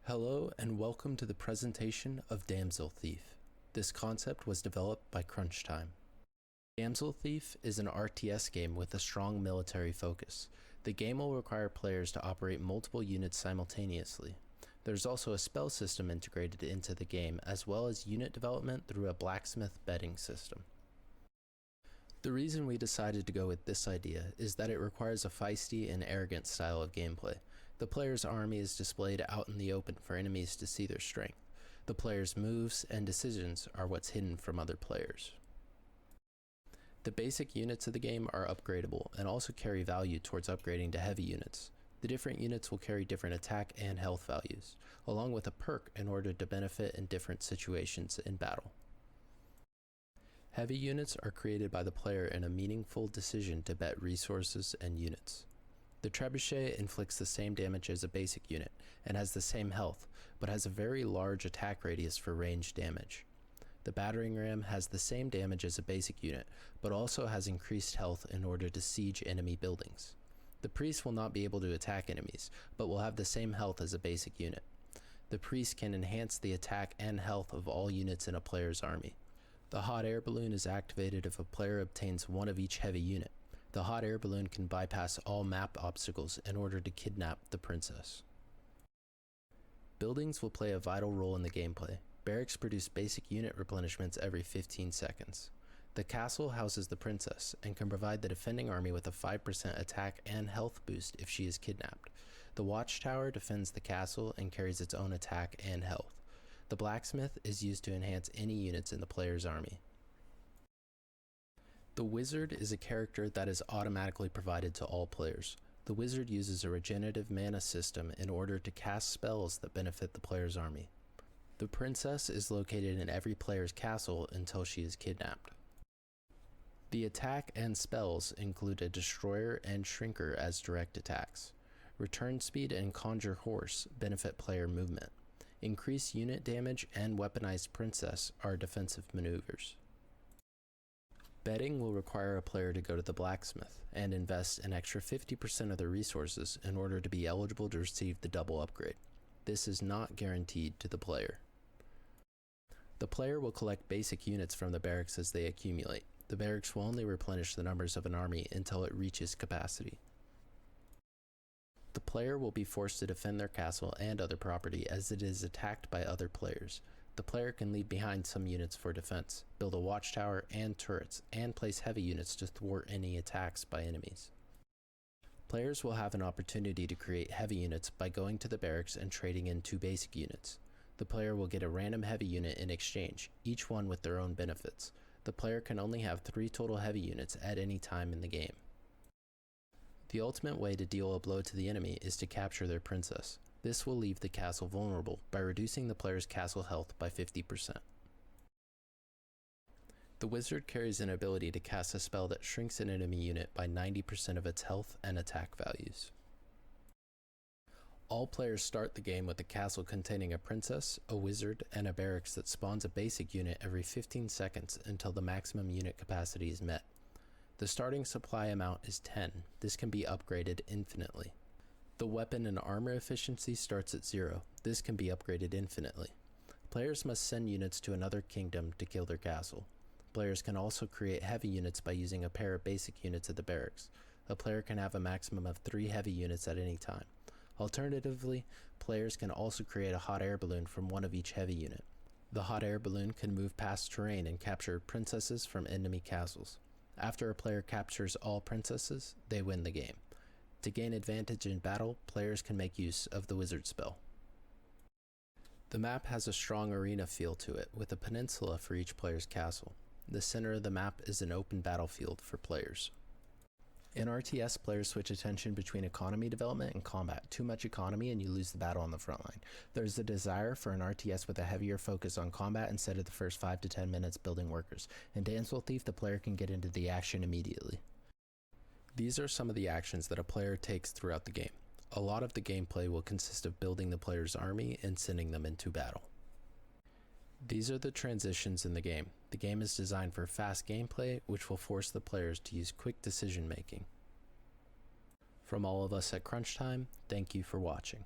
Hello and welcome to the presentation of Damsel Thief. This concept was developed by Crunchtime. Damsel Thief is an RTS game with a strong military focus. The game will require players to operate multiple units simultaneously. There's also a spell system integrated into the game, as well as unit development through a blacksmith betting system. The reason we decided to go with this idea is that it requires a feisty and arrogant style of gameplay. The player's army is displayed out in the open for enemies to see their strength. The player's moves and decisions are what's hidden from other players. The basic units of the game are upgradable and also carry value towards upgrading to heavy units. The different units will carry different attack and health values, along with a perk in order to benefit in different situations in battle. Heavy units are created by the player in a meaningful decision to bet resources and units. The trebuchet inflicts the same damage as a basic unit and has the same health, but has a very large attack radius for ranged damage. The battering ram has the same damage as a basic unit, but also has increased health in order to siege enemy buildings. The priest will not be able to attack enemies, but will have the same health as a basic unit. The priest can enhance the attack and health of all units in a player's army. The hot air balloon is activated if a player obtains one of each heavy unit. The hot air balloon can bypass all map obstacles in order to kidnap the princess. Buildings will play a vital role in the gameplay. Barracks produce basic unit replenishments every 15 seconds. The castle houses the princess and can provide the defending army with a 5% attack and health boost if she is kidnapped. The watchtower defends the castle and carries its own attack and health. The blacksmith is used to enhance any units in the player's army. The wizard is a character that is automatically provided to all players. The wizard uses a regenerative mana system in order to cast spells that benefit the player's army. The princess is located in every player's castle until she is kidnapped. The attack and spells include a destroyer and shrinker as direct attacks. Return speed and conjure horse benefit player movement. Increased unit damage and weaponized princess are defensive maneuvers. Betting will require a player to go to the blacksmith and invest an extra 50% of their resources in order to be eligible to receive the double upgrade. This is not guaranteed to the player. The player will collect basic units from the barracks as they accumulate. The barracks will only replenish the numbers of an army until it reaches capacity. The player will be forced to defend their castle and other property as it is attacked by other players. The player can leave behind some units for defense, build a watchtower and turrets, and place heavy units to thwart any attacks by enemies. Players will have an opportunity to create heavy units by going to the barracks and trading in 2 basic units. The player will get a random heavy unit in exchange, each one with their own benefits. The player can only have 3 total heavy units at any time in the game. The ultimate way to deal a blow to the enemy is to capture their princess. This will leave the castle vulnerable by reducing the player's castle health by 50%. The wizard carries an ability to cast a spell that shrinks an enemy unit by 90% of its health and attack values. All players start the game with a castle containing a princess, a wizard, and a barracks that spawns a basic unit every 15 seconds until the maximum unit capacity is met. The starting supply amount is 10. This can be upgraded infinitely. The weapon and armor efficiency starts at 0. This can be upgraded infinitely. Players must send units to another kingdom to kill their castle. Players can also create heavy units by using a pair of basic units at the barracks. A player can have a maximum of 3 heavy units at any time. Alternatively, players can also create a hot air balloon from one of each heavy unit. The hot air balloon can move past terrain and capture princesses from enemy castles. After a player captures all princesses, they win the game. To gain advantage in battle, players can make use of the wizard spell. The map has a strong arena feel to it, with a peninsula for each player's castle. The center of the map is an open battlefield for players. In RTS, players switch attention between economy development and combat. Too much economy and you lose the battle on the front line. There's a desire for an RTS with a heavier focus on combat instead of the first 5 to 10 minutes building workers. In Damsel Thief, the player can get into the action immediately. These are some of the actions that a player takes throughout the game. A lot of the gameplay will consist of building the player's army and sending them into battle. These are the transitions in the game. The game is designed for fast gameplay, which will force the players to use quick decision making. From all of us at Crunchtime, thank you for watching.